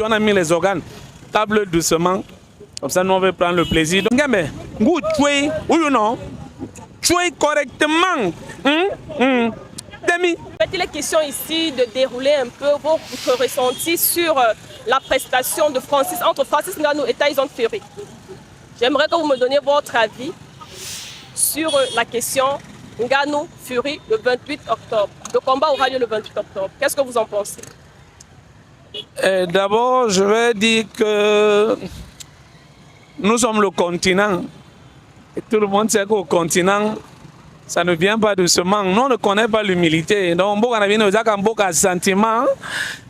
depuis, on a mis les organes. Table doucement. Comme ça, nous, on veut prendre le plaisir. Donc, mais, vous tuez, oui ou non? Tuez correctement. Il est question ici de dérouler un peu votre ressenti sur la prestation de entre Francis Ngannou et Tyson Fury. J'aimerais que vous me donniez votre avis sur la question Ngannou-Fury le 28 octobre. Le combat aura lieu le 28 octobre. Qu'est-ce que vous en pensez? D'abord, je vais dire que nous sommes le continent. Et tout le monde sait qu'au continent, ça ne vient pas doucement. Nous, on ne connaît pas l'humilité. Donc, on a beaucoup sentiment,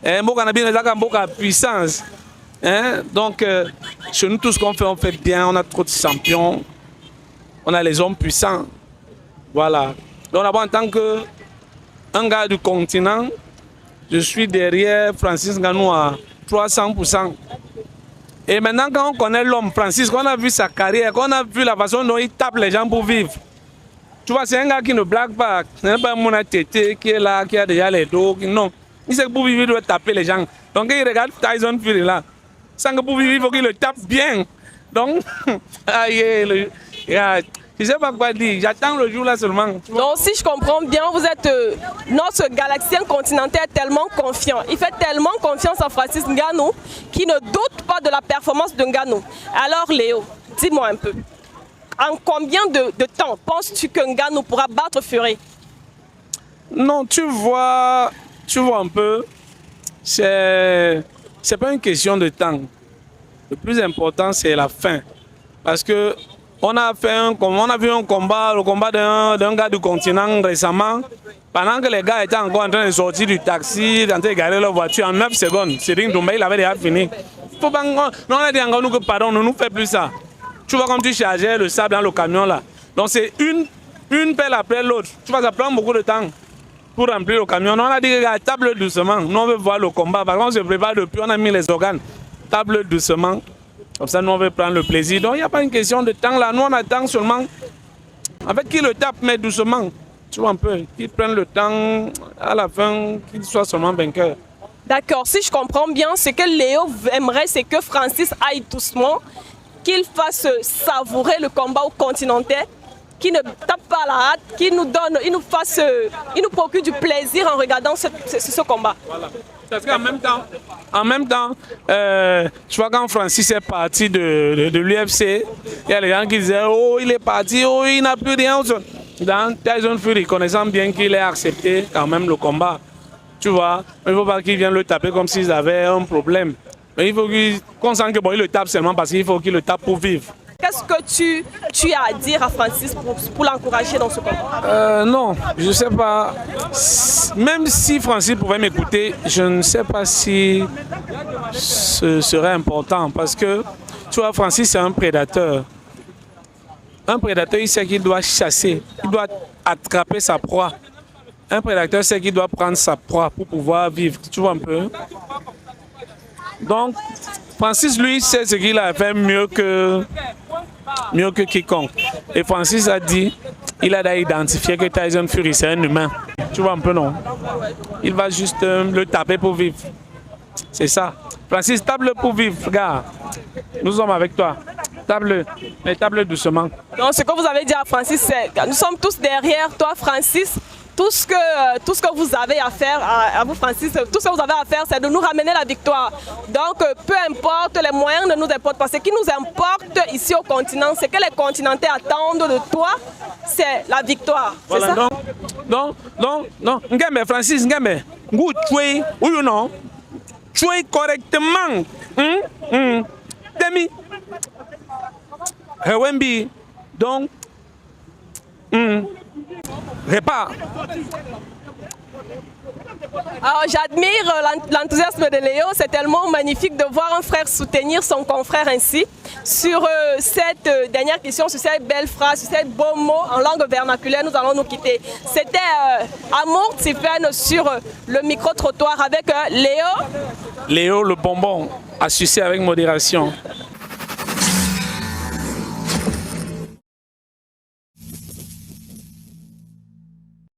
on a beaucoup puissance. Donc, chez nous, tout ce qu'on fait, on fait bien. On a trop de champions. On a les hommes puissants. Voilà. Donc, d'abord, en tant qu'un gars du continent, je suis derrière Francis Ngannou à 300%. Et maintenant, quand on connaît l'homme, Francis, qu'on a vu sa carrière, qu'on a vu la façon dont il tape les gens pour vivre, tu vois, c'est un gars qui ne blague pas. Ce n'est pas mon tété qui est là, qui a déjà les dos. Non. Il sait que pour vivre, il doit taper les gens. Donc, quand il regarde Tyson Fury là, sans que pour vivre, il faut qu'il le tape bien. Donc, je ne sais pas quoi dire. J'attends le jour là seulement. Donc, si je comprends bien, vous êtes notre galaxien continental tellement confiant. Il fait tellement confiance à Francis Ngannou qu'il ne doute pas de la performance de Ngannou. Alors, Léo, dis-moi un peu. En combien de temps penses-tu que Ngannou pourra battre Fury? Non, tu vois un peu, c'est pas une question de temps. Le plus important, c'est la fin. Parce que on a vu un combat, le combat d'un gars du continent récemment, pendant que les gars étaient encore en train de sortir du taxi, en train de garer leur voiture en 9 secondes. Cédric Doumbé, il avait déjà fini. Faut pas, non, on a dit encore nous que pardon, ne nous fait plus ça. Tu vois comme tu chargeais le sable dans le camion là. Donc c'est une pelle après l'autre. Tu vois, ça prend beaucoup de temps pour remplir le camion. Non, on a dit que table doucement. Nous on veut voir le combat. Par contre, on se prépare depuis, on a mis les organes. Table doucement. Comme ça, nous on veut prendre le plaisir. Donc il n'y a pas une question de temps là. Nous on attend seulement. En fait, qu'il le tape, mais doucement. Tu vois un peu. Qu'il prenne le temps à la fin, qu'il soit seulement vainqueur. D'accord, si je comprends bien, ce que Léo aimerait, c'est que Francis aille doucement, qu'il fasse savourer le combat au continental, qu'il ne tape pas la hâte, qu'il nous donne, il nous procure du plaisir en regardant ce combat. Voilà. Parce qu'en même temps, tu vois, quand Francis est parti de l'UFC, il y a les gens qui disaient, oh, il est parti, oh, il n'a plus rien. Dans Tyson Fury, connaissant bien qu'il ait accepté quand même le combat, tu vois, il ne faut pas qu'il vienne le taper comme s'ils avaient un problème. Mais il faut qu'on sente que bon, il le tape seulement parce qu'il faut qu'il le tape pour vivre. Qu'est-ce que tu as à dire à Francis pour l'encourager dans ce combat? Non, je ne sais pas. Même si Francis pouvait m'écouter, je ne sais pas si ce serait important. Parce que, tu vois, Francis, c'est un prédateur. Un prédateur, il sait qu'il doit chasser, il doit attraper sa proie. Un prédateur sait qu'il doit prendre sa proie pour pouvoir vivre. Tu vois un peu? Donc, Francis, lui, sait ce qu'il a fait mieux que quiconque. Et Francis a dit, il a identifié que Tyson Fury, c'est un humain. Tu vois un peu, non? Il va juste le taper pour vivre. C'est ça. Francis, tape-le pour vivre, regarde. Nous sommes avec toi. Tape-le, mais tape-le doucement. Donc, ce que vous avez dit à Francis, c'est nous sommes tous derrière toi, Francis. Tout ce que vous avez à faire, à vous Francis, tout ce que vous avez à faire, c'est de nous ramener la victoire. Donc, peu importe, les moyens ne nous importent pas. Ce qui nous importe ici au continent, c'est que les continentais attendent de toi, c'est la victoire. Voilà, c'est ça? Non. Ngembe, Francis, Ngembe, vous tuez, oui ou non? Tuez correctement. Demi. Rewembi. Donc, répare. Alors j'admire l'enthousiasme de Léo, c'est tellement magnifique de voir un frère soutenir son confrère ainsi. Sur cette dernière question, sur cette belle phrase, sur cette beau mot en langue vernaculaire, nous allons nous quitter. C'était Amour Tiffen sur le micro-trottoir avec Léo. Léo le bonbon, à sucer avec modération.